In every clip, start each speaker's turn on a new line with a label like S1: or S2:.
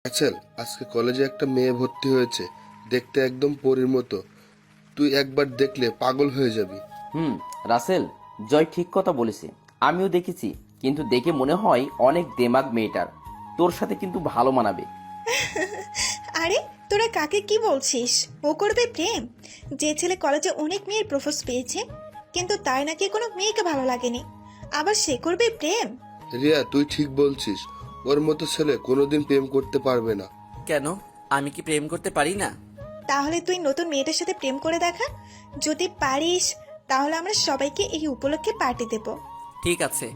S1: আচ্ছা, আজকে কলেজে একটা মেয়ে ভর্তি হয়েছে, দেখতে একদম পরীর মতো। তুই একবার দেখলে পাগল হয়ে যাবি।
S2: হুম। রাসেল, জয় ঠিক কথা বলেছে। আমিও দেখেছি, কিন্তু দেখে মনে হয় অনেক দেমাগ মেয়েটার। তোর সাথে কিন্তু ভালো মানাবে।
S3: আরে তোরা কাকে কি বলছিস? ও করবে প্রেম? যে ছেলে কলেজে অনেক মেয়ের প্রপোজ পেয়েছে, কিন্তু তার নাকি কোনো মেয়েকে ভালো লাগেনি, আবার সে করবে প্রেম?
S1: রিয়া, তুই ঠিক বলছিস। ওর মতো ছেলে কোনোদিন প্রেম করতে পারবে না।
S4: কেন? আমি কি প্রেম করতে পারি না?
S3: তাহলে তুই নতুন মেয়েটার সাথে প্রেম করে দেখা। যদি পারিস তাহলে আমরা সবাইকে এই উপলক্ষে পার্টি দেব।
S4: ঠিক আছে,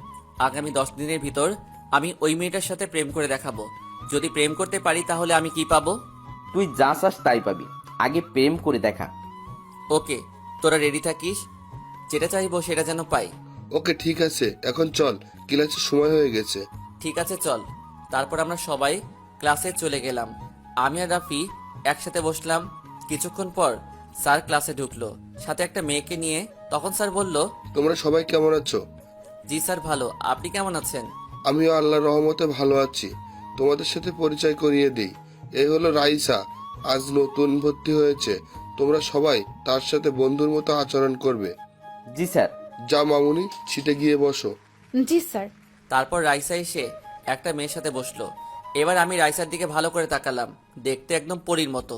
S4: আগামী 10 দিনের ভিতর আমি ওই মেয়েটার সাথে প্রেম করে দেখাবো। যদি প্রেম করতে পারি তাহলে আমি কি পাবো?
S2: তুই যা চাস তাই পাবি, আগে প্রেম করে দেখা।
S4: ওকে, তোরা রেডি থাকিস, যেটা চাইবো সেটা যেন পাই।
S1: ওকে, ঠিক আছে, এখন চল, ক্লাসের সময় হয়ে গেছে।
S4: ঠিক আছে, চল। তারপর আমরা সবাই ক্লাসে চলে গেলাম। আমি আর রাফি একসাথে বসলাম। কিছুক্ষণ পর স্যার ক্লাসে ঢুকলো, সাথে একটা মেয়েকে নিয়ে। তখন স্যার বলল,
S1: তোমরা সবাই কেমন আছো?
S4: জি স্যার, ভালো। আপনি কেমন আছেন?
S1: আমিও আল্লাহর রহমতে ভালো আছি। তোমাদের সাথে পরিচয় করিয়ে দিই। এই হলো রাইসা, আজ নতুন ভর্তি হয়েছে। তোমরা সবাই তার সাথে বন্ধুর মতো আচরণ করবে।
S2: জি স্যার।
S1: যা মামুনি, সিটে গিয়ে বসো।
S5: জি স্যার।
S4: তারপর রাইসা এসে একটা মেয়ের সাথে বসলো। এবার আমি রাইসার দিকে ভালো করে তাকালাম, দেখতে একদম পরীর মতো।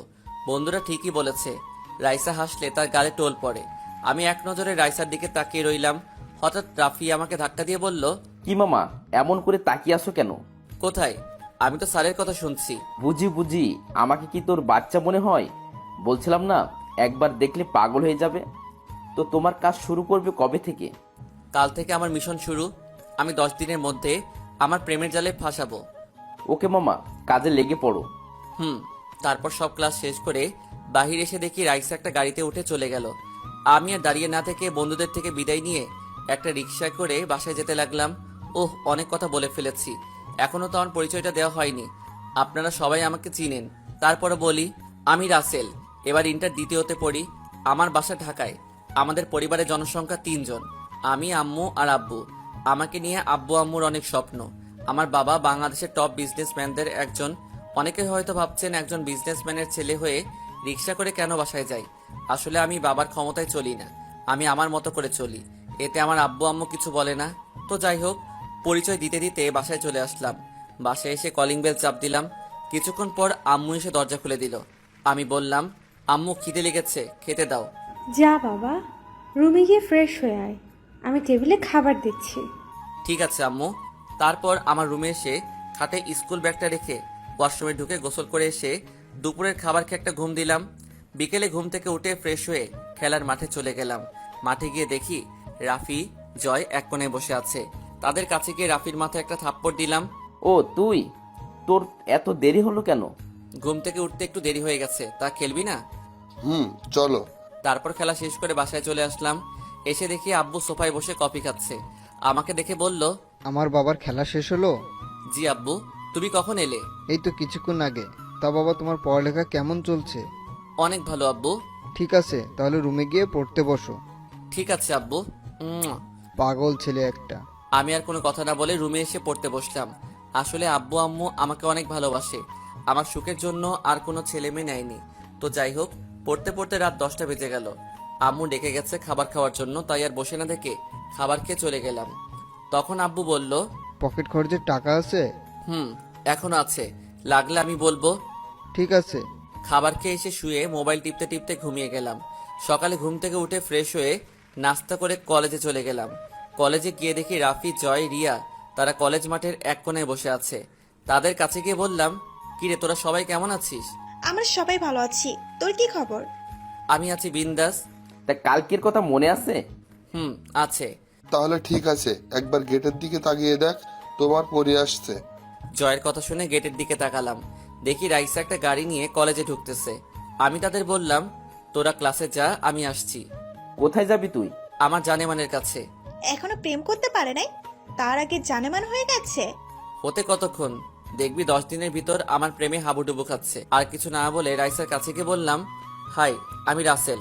S4: বন্ধুরা ঠিকই বলেছে, রাইসা হাসলে তার গালে টোল পড়ে। আমি এক নজরে রাইসার দিকে তাকিয়ে রইলাম। হঠাৎ রাফি আমাকে ধাক্কা দিয়ে বলল,
S2: কি মামা, এমন করে তাকিয়ে আসো কেন?
S4: কোথায়? আমি তো স্যারের কথা শুনছি।
S2: বুঝি বুঝি, আমাকে কি তোর বাচ্চা মনে হয়? বলছিলাম না, একবার দেখলে পাগল হয়ে যাবে। তো তোমার কাজ শুরু করবে কবে থেকে?
S4: কাল থেকে আমার মিশন শুরু। আমি 10 দিনের মধ্যে আমার প্রেমের জালে ফাঁসাবো।
S2: ওকে মামা, কাজে লেগে পড়ো।
S4: হুম। তারপর সব ক্লাস শেষ করে বাহির এসে দেখি রাইসা একটা গাড়িতে উঠে চলে গেল। আমি আর দাঁড়িয়ে না থেকে বন্ধুদের থেকে বিদায় নিয়ে একটা রিক্সা করে বাসায় যেতে লাগলাম। ওহ, অনেক কথা বলে ফেলেছি, এখনো তো আমার পরিচয়টা দেওয়া হয়নি। আপনারা সবাই আমাকে চিনেন, তারপরে বলি, আমি রাসেল, এবার ইন্টার দ্বিতীয়তে পড়ি। আমার বাসা ঢাকায়। আমাদের পরিবারের জনসংখ্যা 3 জন, আমি, আম্মু আর আব্বু। আমাকে নিয়ে আব্বু আম্মুর অনেক স্বপ্ন। আমার বাবা বাংলাদেশের টপ বিজনেসম্যানদের একজন। অনেকে হয়তো ভাবছেন একজন বিজনেসম্যানের ছেলে হয়ে রিক্সা করে কেন বাসায় যাই। আসলে আমি বাবার ক্ষমতায় চলি না, আমি আমার মতো করে চলি। এতে আমার আব্বু আম্মু কিছু বলে না। তো যাই হোক, পরিচয় দিতে দিতে বাসায় চলে আসলাম। বাসায় এসে কলিং বেল চাপ দিলাম। কিছুক্ষণ পর আম্মু এসে দরজা খুলে দিল। আমি বললাম, আম্মু খিদে লেগেছে, খেতে দাও।
S5: যা বাবা, রুমে গিয়ে ফ্রেশ হয়ে আয়, আমি টেবিলে খাবার দিচ্ছি।
S4: ঠিক আছে আম্মু। তারপর আমার রুমে এসে খাটে স্কুল ব্যাগটা রেখে ওয়াশরুমে ঢুকে গোসল করে এসে দুপুরের খাবার খেয়ে একটা ঘুম দিলাম। বিকেলে ঘুম থেকে উঠে ফ্রেশ হয়ে খেলার মাঠে চলে গেলাম। মাঠে গিয়ে দেখি রাফি, জয় এক কোণে বসে আছে। তাদের কাছে গিয়ে রাফির মাথায় একটা থাপ্পড় দিলাম।
S2: ও তুই, তোর এত দেরি হলো কেন?
S4: ঘুম থেকে উঠতে একটু দেরি হয়ে গেছে, তা খেলবি না?
S1: চলো।
S4: তারপর খেলা শেষ করে বাসায় চলে আসলাম। এসে দেখি আব্বু সোফায় বসে কফি খাচ্ছে। আমাকে দেখে বলল,
S6: আমার বাবার খেলা শেষ হলো?
S4: জি আব্বু। তুমি কখন এলে?
S6: এই তো কিছুক্ষণ আগে। তা বাবা, তোমার পড়ালেখা কেমন চলছে?
S4: অনেক ভালো আব্বু।
S6: ঠিক আছে, তাহলে রুমে গিয়ে পড়তে বসো।
S4: ঠিক আছে আব্বু।
S6: পাগল ছেলে একটা।
S4: আমি আর কোনো কথা না বলে রুমে এসে পড়তে বসলাম। আসলে আব্বু আম্মু আমাকে অনেক ভালোবাসে, আমার সুখের জন্য আর কোনো ছেলে মেয়ে নেয়নি। তো যাই হোক, পড়তে পড়তে রাত 10টা বেজে গেল। আম্মু ডেকে গেছে খাবার খাওয়ার জন্য, তাই আর বসে না দেখে খাবার খেয়ে চলে গেলাম। তখন আব্বু বলল,
S6: পকেট খরচের টাকা আছে?
S4: হুম, এখনো আছে, লাগলে আমি বলবো।
S6: ঠিক আছে।
S4: খাবার খেয়ে এসে শুয়ে মোবাইল টিপতে টিপতে ঘুমিয়ে গেলাম। সকালে ঘুম থেকে উঠে ফ্রেশ হয়ে নাস্তা করে কলেজে চলে গেলাম। কলেজে গিয়ে দেখি রাফি, জয়, রিয়া তারা কলেজ মাঠের এক কোণায় বসে আছে। তাদের কাছে গিয়ে বললাম, কিরে তোরা সবাই কেমন আছিস?
S3: আমরা সবাই ভালো আছি, তোর কি খবর?
S4: আমি আছি বিন্দাস।
S2: তা কালকের কথা মনে আছে?
S4: হুম, আছে।
S1: তাহলে ঠিক আছে, একবার গেটের দিকে তাকিয়ে দেখ, তোমার পরি আসছে।
S4: জয়ের কথা শুনে গেটের দিকে তাকালাম। দেখি রাইসা একটা গাড়ি নিয়ে কলেজে ঢুকতেছে। আমি তাদের বললাম, তোরা ক্লাসে যা, আমি আসছি।
S2: কোথায় যাবি তুই?
S4: আমার জানেমানের কাছে।
S3: এখনো প্রেম করতে পারে নাই, তার আগে জানেমান হয়ে গেছে।
S4: হতে কতক্ষণ, দেখবি 10 দিনের ভিতর আমার প্রেমে হাবুডুবু খাচ্ছে। আর কিছু না বলে রাইসার কাছে গিয়ে বললাম, হাই, আমি রাসেল।